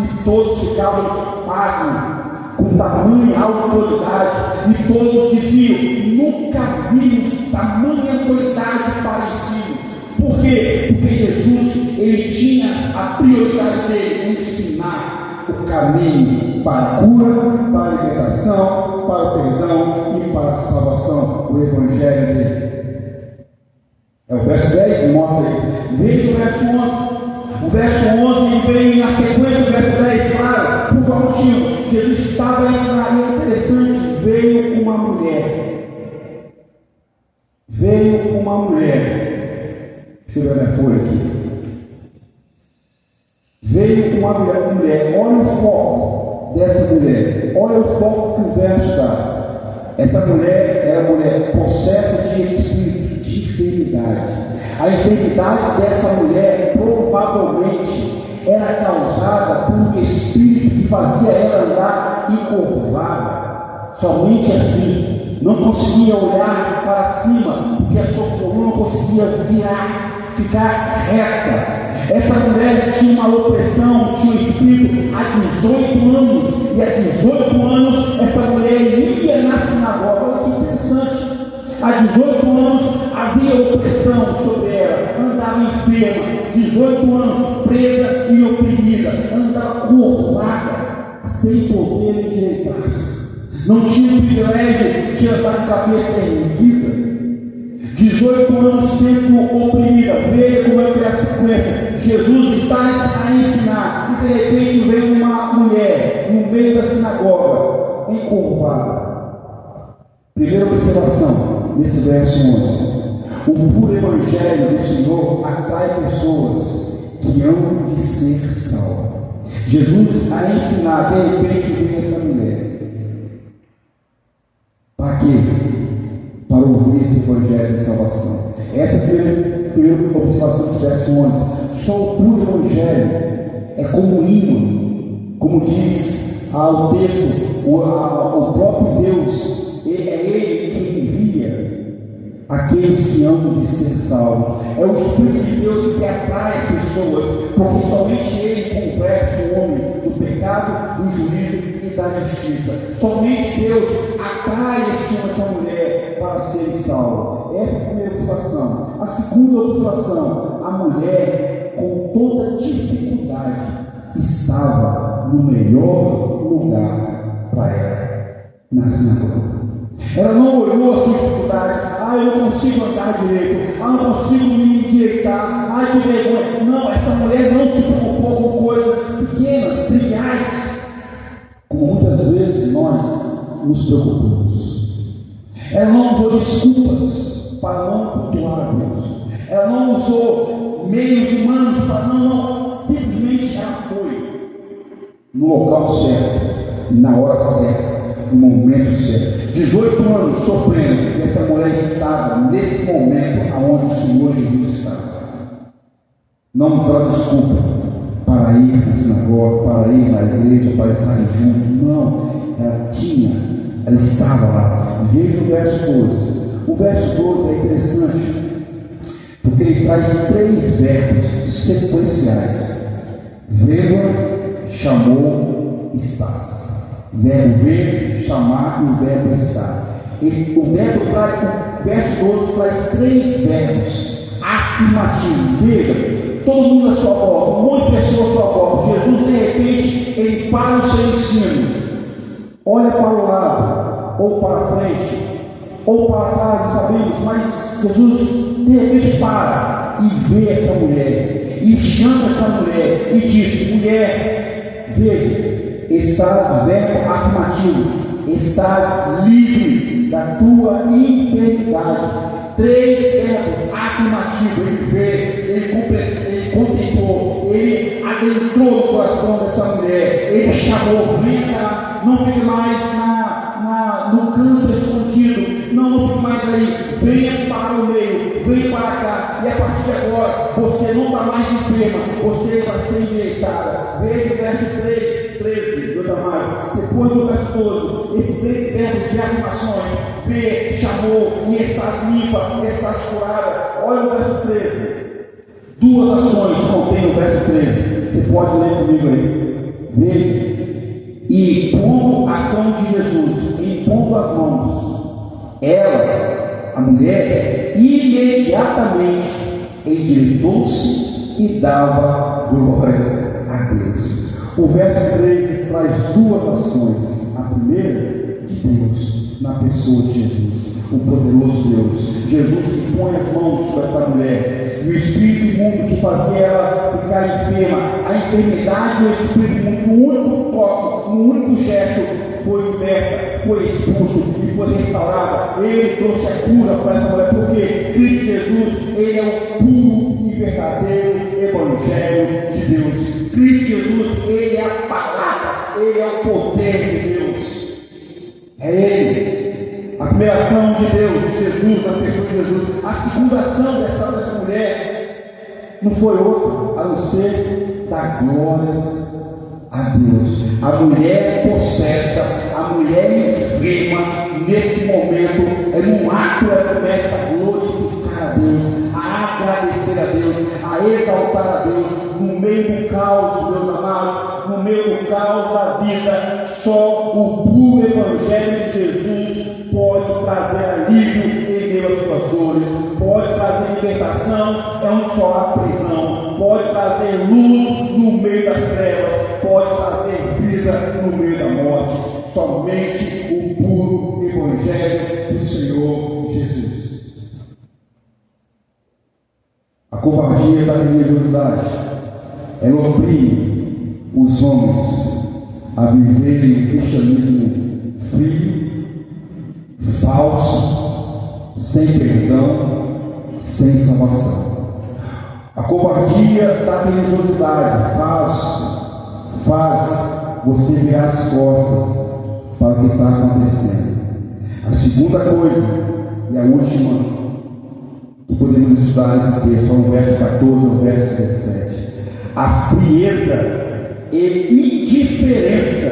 e todos ficavam pasmos, com tamanha autoridade, e todos diziam: nunca vimos tamanha autoridade para ensino. Por quê? Porque Jesus, ele tinha a prioridade dele, ensinar o caminho para a cura, para a libertação, para o perdão e para a salvação, o Evangelho dele. É o verso 10 que mostra isso. Veja o verso 11. O verso 11 vem na sequência do verso 10, claro, por qual motivo? Jesus estava a ensinar, e é interessante, veio uma mulher, deixa eu ver a minha folha aqui, veio uma mulher, olha o foco dessa mulher, olha o foco que o verso dá. Essa mulher era mulher possessa de espírito, de enfermidade. A enfermidade dessa mulher provavelmente era causada por um espírito que fazia ela andar encurvada, somente assim, não conseguia olhar para cima, porque a sua coluna não conseguia virar, ficar reta. Essa mulher tinha uma opressão, tinha um espírito há 18 anos, e há 18 anos essa mulher ia na sinagoga. Olha que interessante. Há 18 anos havia opressão sobre ela, andava enferma, 18 anos presa e oprimida, andava curvada, sem poder endireitar-se. Não tinha o privilégio de andar com a cabeça erguida. 18 anos sendo oprimida. Veja como é que é a sequência. Jesus está a ensinar, e de repente vem uma mulher no meio da sinagoga, encurvada. Primeira observação nesse verso 11: o puro Evangelho do Senhor atrai pessoas que hão de ser salvas. Jesus a ensinar, de repente vem essa mulher. Para quê? Para ouvir esse Evangelho de salvação. Essa foi a primeira observação do verso 11. Só o puro Evangelho é como um ímã, como diz o texto, o próprio Deus. É Ele que envia aqueles que amam de ser salvos. É o Espírito de Deus que atrai as pessoas, porque somente Ele converte o homem do pecado, do juízo e da justiça. Somente Deus atrai essa mulher para ser salva. Essa é a primeira observação. A segunda observação: a mulher, com toda dificuldade, estava no melhor lugar para ela, na sinagoga. Ela não olhou a sua dificuldade. Eu não consigo andar direito. Eu não consigo me endireitar. Que vergonha. Não, essa mulher não se preocupou com coisas pequenas, triviais, como muitas vezes nós nos preocupamos. Ela não usou desculpas para não cultuar a Deus. Ela não usou meios humanos para não. Simplesmente ela foi no local certo, na hora certa, no momento certo. 18 anos sofrendo, e essa mulher estava nesse momento aonde o Senhor Jesus estava. Não usou desculpa para ir na sinagoga, para ir na igreja, para estar juntos. Não, ela estava lá. Veja o verso 12. O verso 12 é interessante, porque ele traz 3 verbos sequenciais: vê-la, chamou, está. Verbo ver, chamar e o verbo estar. O verso 12 traz 3 verbos afirmativos. Veja, todo mundo à sua volta, um monte de pessoas à sua volta. Jesus, de repente, ele para o seu ensino, olha para o lado, ou para a frente, ou para trás, não sabemos, mas Jesus, de repente, para e vê essa mulher, e chama essa mulher, e diz: mulher, veja, estás, verbo afirmativo, estás livre da tua enfermidade. 3 verbos afirmativos. Ele vê, ele contemplou, ele adentrou no coração dessa mulher, ele chamou: vem cá, não fique mais no canto escondido, não fique mais aí, venha para o meio, venha para cá, e a partir de agora você não está mais enferma, você vai ser endireitada. Veja o verso 13, meus amados, depois do verso 12, esses 3 verbos de afirmações: vê, chamou, e estás limpa, estás curada. Olha o verso 13, 2 ações contém o verso 13, você pode ler comigo aí. Veja, e pondo a ação de Jesus, impondo as mãos, ela, a mulher, imediatamente endireitou-se e dava glória a Deus. O verso 13 traz 2 ações. A primeira, de Deus, na pessoa de Jesus, o poderoso Deus. Jesus impõe as mãos sobre essa mulher, e o espírito imundo que fazia ela ficar enferma, a enfermidade e o espírito imundo, no único toque, no único gesto, foi liberta, foi expulso e foi restaurada. Ele trouxe a cura para essa mulher, porque Cristo Jesus, ele é o puro e verdadeiro Evangelho de Deus. Cristo Jesus, ele é a palavra, ele é o poder de Deus. É ele. A primeira ação de Deus, de Jesus, na pessoa de Jesus. A segunda ação dessa mulher não foi outra, a não ser dar glórias a Deus. A mulher possessa, a mulher enferma, nesse momento, num ato, ela começa a glorificar a Deus, a agradecer a Deus, a exaltar a Deus, no meio do caos, meus amados, no meio do caos da vida. Só o puro Evangelho de Jesus pode trazer alívio em meio às suas dores, pode trazer libertação onde só há prisão, pode trazer luz no meio das trevas, pode trazer vida no meio da morte. Somente o puro Evangelho do Senhor Jesus. A covardia da religiosidade, ela oprime os homens a viverem o cristianismo frio, falso, sem perdão, sem salvação. A covardia da religiosidade faz você virar as costas para o que está acontecendo. A segunda coisa, e a última, que podemos estudar nesse texto, no verso 14 ao verso 17. A frieza e indiferença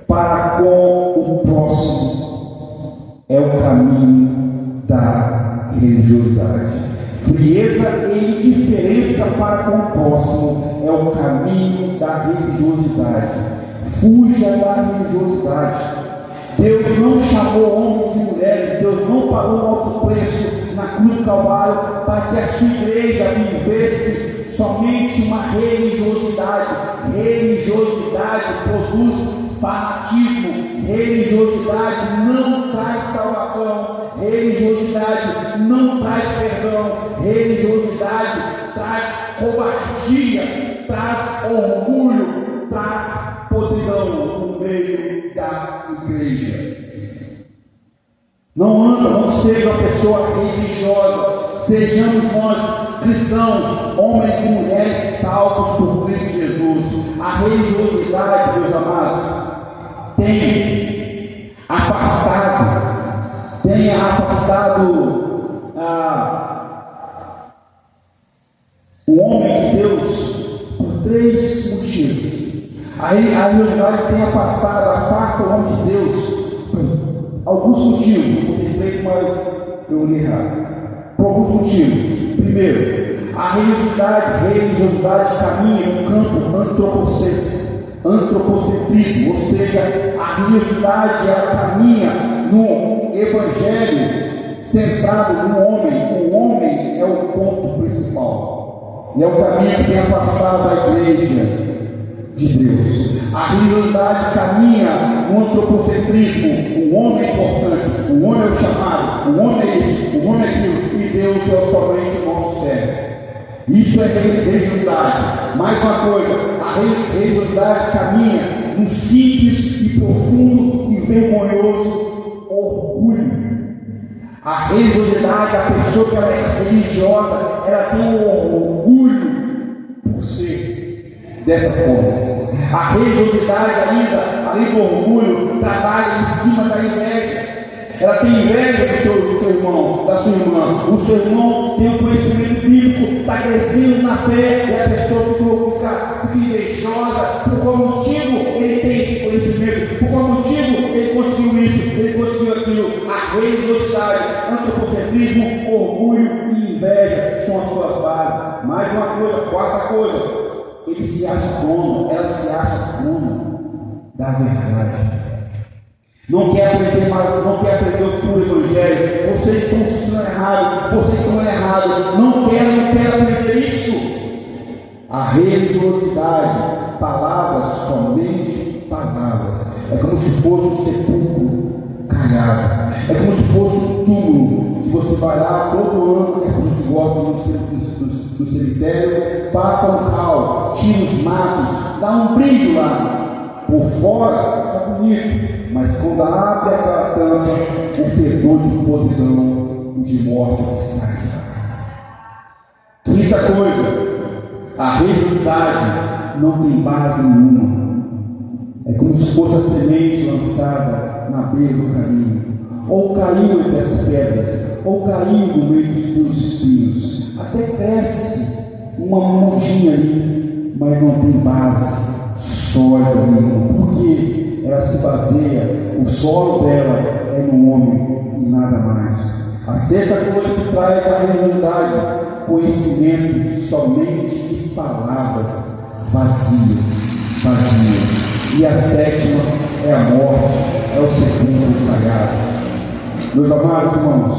para com o próximo é o caminho da religiosidade. Frieza e indiferença para com o próximo é o caminho da religiosidade. Fuja da religiosidade. Deus não chamou homens e mulheres, Deus não pagou alto preço na cruz do Calvário para que a sua igreja vivesse somente uma religiosidade. Religiosidade produz fanatismo. Religiosidade não traz salvação. Religiosidade não traz perdão. Religiosidade traz covardia, traz orgulho, traz podridão no meio da igreja. Não seja uma pessoa religiosa, sejamos nós cristãos, homens e mulheres salvos por Cristo Jesus. A religiosidade, meus amados, tem afastado o homem de Deus por 3 motivos. A religiosidade afasta o homem de Deus por alguns motivos. Tem 3, mas eu li errado. Por alguns motivos. Primeiro, a religiosidade caminha no campo antropocentrismo, ou seja, a religiosidade caminha no evangelho centrado no homem. O homem é o ponto principal. E é o caminho que tem afastado a igreja de Deus. A religiosidade caminha no antropocentrismo. O homem é importante, o homem é o chamado, o homem é isso, o homem é aquilo, e Deus é somente o nosso servo. Isso é religiosidade. Mais uma coisa, a religiosidade caminha num simples e profundo e vergonhoso orgulho. A religiosidade, a pessoa que ela é religiosa, ela tem um orgulho por ser dessa forma. A religiosidade ainda, além do orgulho, trabalha em cima da inveja. Ela tem inveja do seu irmão, da sua irmã. O seu irmão tem um conhecimento bíblico, está crescendo na fé, e a pessoa fica invejosa. Por qual motivo ele tem esse conhecimento? Por qual motivo ele conseguiu isso, ele conseguiu aquilo? A religiosidade, antropocentrismo, orgulho e inveja são as suas bases. Mais uma coisa, quarta coisa, ele se acha dono, ela se acha dono da verdade. Não quer aprender mais, não quer aprender o puro evangelho. Vocês estão ensinando errado, vocês estão errados. Não quer aprender isso. A religiosidade, palavras, somente palavras. É como se fosse um sepulcro caiado. É como se fosse um túmulo que você vai lá todo ano, que é como se gosta do cemitério, passa um cal, tira os matos, dá um brilho lá. Por fora está bonito, mas quando abre aquela tampa, o fedor de podridão e de morte sai. Quinta coisa, a religiosidade não tem base nenhuma. É como se fosse a semente lançada na beira do caminho, ou caiu entre as pedras, ou caiu no meio dos espinhos. Até cresce uma montinha ali, mas não tem base sólida nenhuma, porque ela se baseia, o solo dela é no homem e nada mais. A sexta coisa que traz a religiosidade, conhecimento somente de palavras vazias. E a sétima é a morte, é o sepulcro caiado. Meus amados irmãos,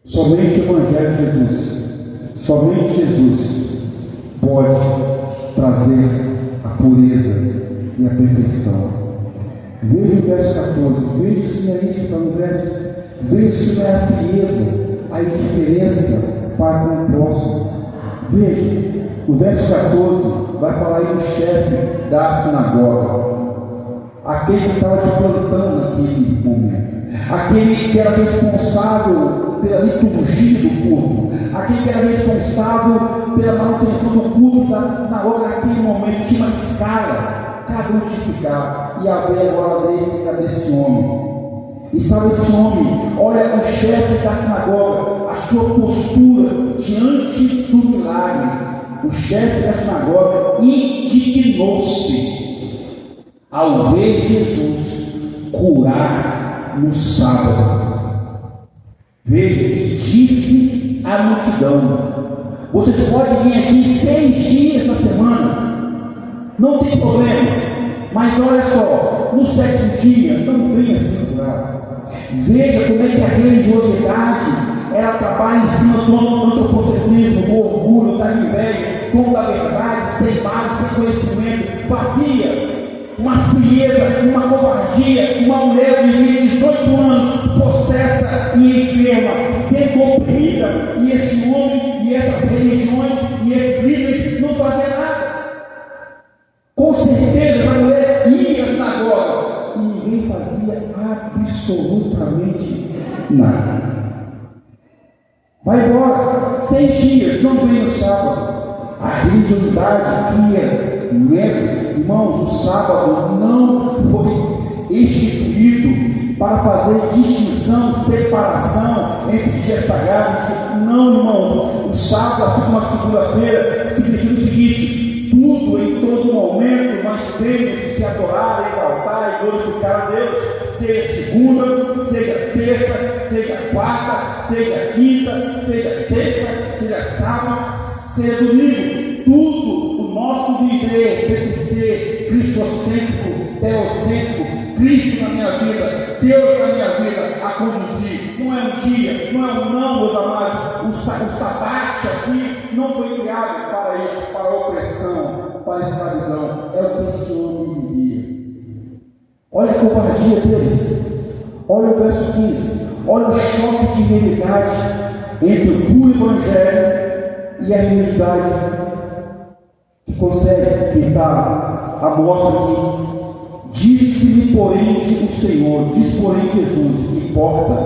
somente o Evangelho de Jesus, somente Jesus pode trazer a pureza e a perfeição. Veja o verso 14, veja se não é isso que está no verso, veja se não é a frieza, a indiferença para com o próximo. Veja, o verso 14 vai falar aí do chefe da sinagoga, aquele que estava plantando naquele momento, aquele que era responsável pela liturgia do culto, aquele que era responsável pela manutenção do culto da sinagoga naquele momento. Tinha uma escala, cada um tipificava, e havia agora desse homem. Estava esse homem, olha o chefe da sinagoga, a sua postura diante do milagre. O chefe da sinagoga indignou-se ao ver Jesus curar no sábado. Veja, disse à multidão: vocês podem vir aqui 6 dias na semana, não tem problema, mas olha só, no 7º dia não venha se curar. Veja como é que a religiosidade ela trabalha em cima do antropocentrismo, do orgulho, da inveja, contra a verdade, sem base, sem conhecimento, vazia. Uma frieza, uma covardia, uma mulher de 18 anos, possessa e enferma, sendo oprimida, e esse homem, e essas religiões, e esses líderes não faziam nada. Com certeza essa mulher ia à sinagoga, e ninguém fazia absolutamente nada. Vai embora, 6 dias, não vem no sábado. A religiosidade cria medo. Irmãos, o sábado não foi instituído para fazer distinção, separação entre dia sagrado e dia. Não, irmãos, o sábado, assim como a segunda-feira, significa o seguinte: tudo, em todo momento, nós temos que adorar, exaltar e glorificar a Deus, seja segunda, seja terça, seja quarta, seja quinta, seja sexta, seja sábado, seja domingo. Tudo, o nosso viver tem que ser cristocêntrico, teocêntrico, Cristo na minha vida, Deus na minha vida a conduzir. Não é um dia, não é um não, meus amados. O sabate aqui não foi criado para isso, para a opressão, para a escravidão. É o que esse homem vivia. Olha a covardia deles. Olha o verso 15. Olha o choque de realidade entre o puro evangelho e a religiosidade que consegue, que está a mostra aqui. Disse-lhe, porém, o Senhor, diz, porém, Jesus, hipócritas.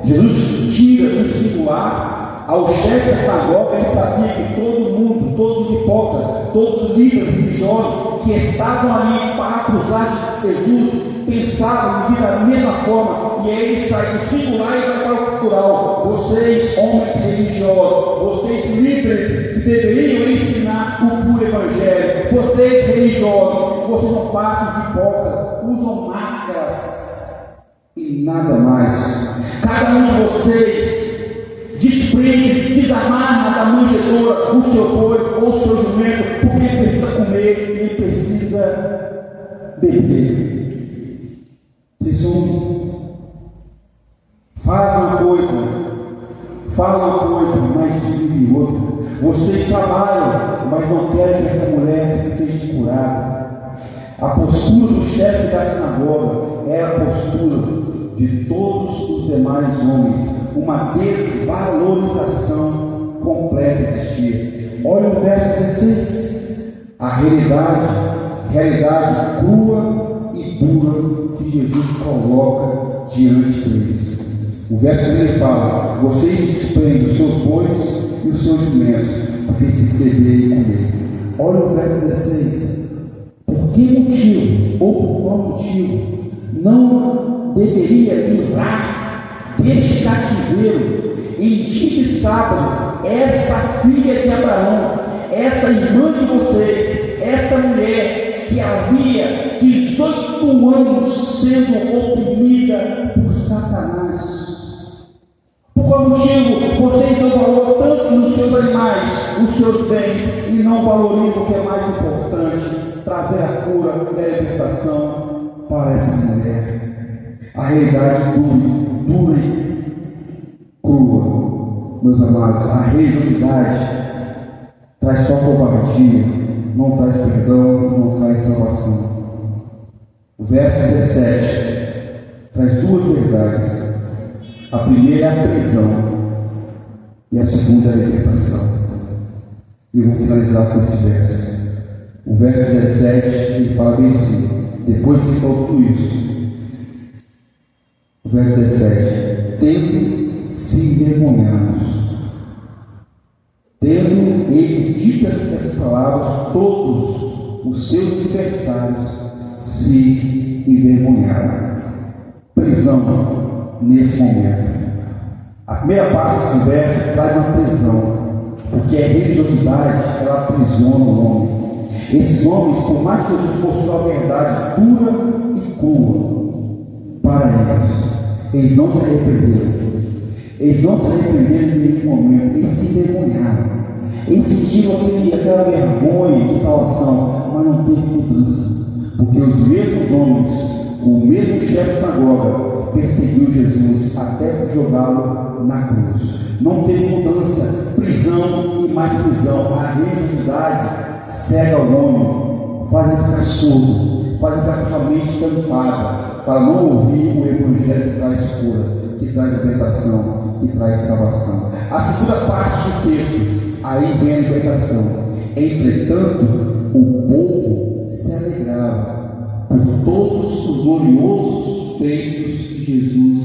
Jesus tira do singular ao chefe da sinagoga. Ele sabia que todo mundo, todos os hipócritas, todos os líderes religiosos que estavam ali para acusar Jesus, pensavam e viram da mesma forma. E aí ele sai do singular e vai para o plural. Vocês, homens religiosos, vocês líderes que deveriam ensinar o puro evangelho, vocês religiosos, vocês não passam de hipócritas, usam máscaras e nada mais. Cada um de vocês desprende, desamarra da manjedoura o seu boi ou o seu jumento, porque ele precisa comer e ele precisa beber. Presumo. Faz uma coisa, fala uma coisa, mas vive outra. Vocês trabalham, mas não querem que essa mulher seja curada. A postura do chefe da sinagoga é a postura de todos os demais homens. Uma desvalorização completa existia. Olha o verso 16. A realidade crua e dura que Jesus coloca diante deles. O verso dele fala: vocês desprendem os seus bois e os seus jumentos, porque se beber e comer. Olha o verso 16. Por que motivo, ou por qual motivo, não deveria livrar deste cativeiro em dia de sábado esta filha de Abraão, essa irmã de vocês, essa mulher que havia 18 anos sendo oprimida por Satanás? Por qual motivo vocês não valoram tanto os seus animais, os seus bens, e não valorizam o que é mais importante? Trazer a cura e a libertação para essa mulher. A realidade dura e crua, meus amados. A religiosidade traz só covardia, não traz perdão, não traz salvação. O verso 17 traz duas verdades. A primeira é a prisão e a segunda é a libertação. E eu vou finalizar com esse verso. O verso 17, ele fala bem assim, depois que falou tudo isso. O verso 17: tendo se envergonhados, tendo eles dito essas palavras, todos os seus adversários se envergonharam. Prisão nesse momento. A primeira parte desse verso traz uma prisão, porque a religiosidade, ela aprisiona o homem. Esses homens, por mais que Jesus mostrou a verdade dura e crua para eles não se arrependeram. Eles não se arrependeram em nenhum momento, eles se envergonharam. Eles sentiram aquela vergonha de tal ação, mas não teve mudança. Porque os mesmos homens, o mesmo chefe da sinagoga, perseguiu Jesus até jogá-lo na cruz. Não teve mudança, prisão e mais prisão. A religiosidade cega o homem, faz ele ficar surdo, faz ele ficar com sua mente tampada, para não ouvir o Evangelho que traz cura, que traz libertação, que traz salvação. A segunda parte do texto, aí vem a libertação. Entretanto, o povo se alegrava por todos os gloriosos feitos que Jesus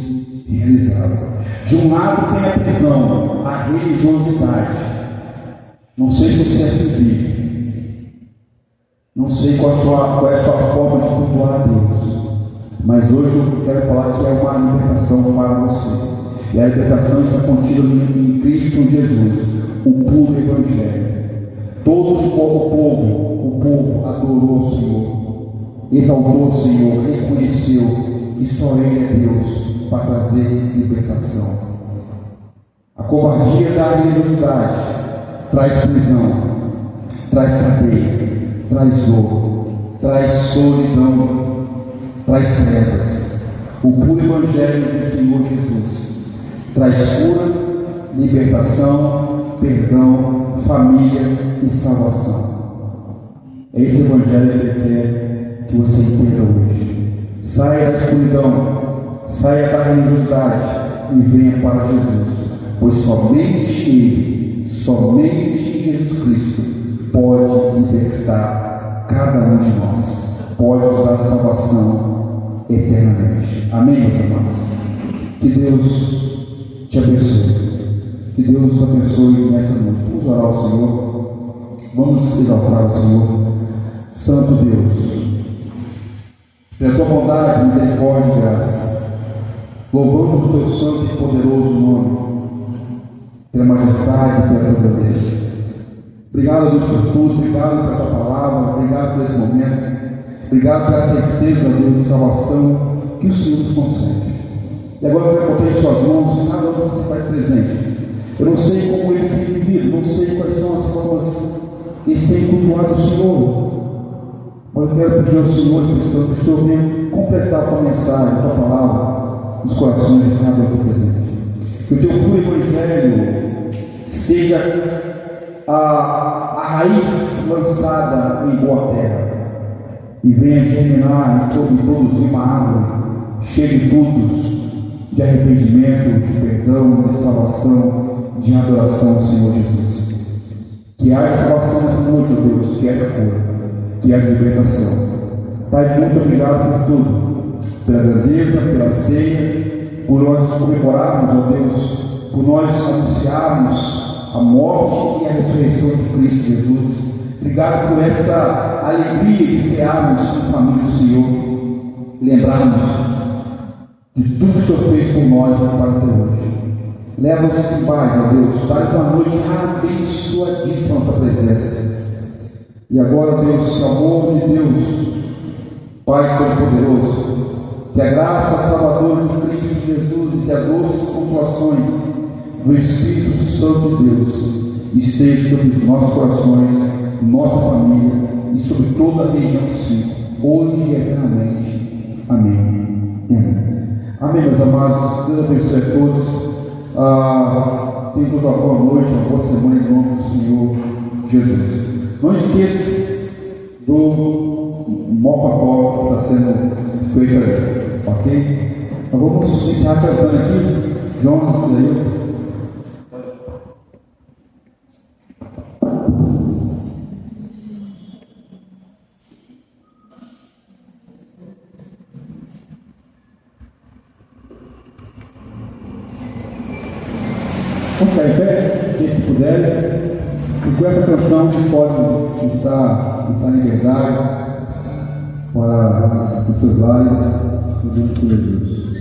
realizava. De um lado tem a prisão, a religiosidade. Não sei se você é vive, não sei qual é a sua forma de cultuar a Deus, mas hoje eu quero falar que é uma libertação para você. E a libertação está contida em Cristo Jesus, o puro Evangelho. Todo o povo adorou o Senhor, exaltou o Senhor, reconheceu que só Ele é Deus para trazer libertação. A covardia da religiosidade traz prisão, traz cadeia, traz dor, traz solidão, traz trevas. O puro Evangelho do Senhor Jesus traz cura, libertação, perdão, família e salvação. É esse Evangelho que Ele quer que você entenda hoje. Saia da escuridão, saia da religiosidade e venha para Jesus, pois somente Jesus Cristo pode libertar cada um de nós, pode nos dar salvação eternamente. Amém, meus amados? Que Deus te abençoe. Que Deus nos abençoe nessa noite. Vamos orar ao Senhor. Vamos exaltar o Senhor. Santo Deus, pela tua bondade, misericórdia e graça, louvamos o teu santo e poderoso nome, pela majestade e pela tua grandeza. Obrigado, Deus, por tudo. Obrigado pela tua palavra. Obrigado por esse momento. Obrigado pela certeza, Deus, de salvação que o Senhor nos concede. E agora eu coloquei em suas mãos, cada um que você faz presente. Eu não sei como eles têm vivido, não sei quais são as formas que eles têm cultuado o Senhor. Mas eu quero pedir ao Senhor, que o Senhor venha completar a tua mensagem, a tua palavra, nos corações de cada um presente. Que o teu puro Evangelho seja a raiz lançada em boa terra e venha germinar e produzir uma árvore cheia de frutos de arrependimento, de perdão, de salvação, de adoração ao Senhor Jesus. Que haja salvação nessa noite, ó Deus, que haja cura, que haja libertação. Pai, muito obrigado por tudo, pela grandeza, pela ceia, por nós comemorarmos, ó Deus, por nós anunciarmos a morte e a ressurreição de Cristo Jesus. Obrigado por essa alegria de cearmos com a família do Senhor, lembrarmos de tudo que o Senhor fez por nós até hoje. Leva-nos em paz, ó Deus, dá-nos uma noite abençoadíssima na tua presença. E agora, Deus, que o amor de Deus, Pai Todo-Poderoso, que a graça salvadora de Cristo Jesus e que a doce consolações do Espírito Santo de Deus esteja sobre os nossos corações, nossa família e sobre toda a região do Ciclo, hoje e eternamente. Amém. Amém. Amém, meus amados. Deus abençoe a todos. Tenham todos uma boa noite, uma boa semana em nome do Senhor Jesus. Não esqueça do mocotó que está sendo feito aí, ok? Então vamos encerrar cantando aqui. Jonas aí. Vamos ficar em pé, quem puder, e com essa canção que pode estar em liberdade para os seus lares, por Jesus.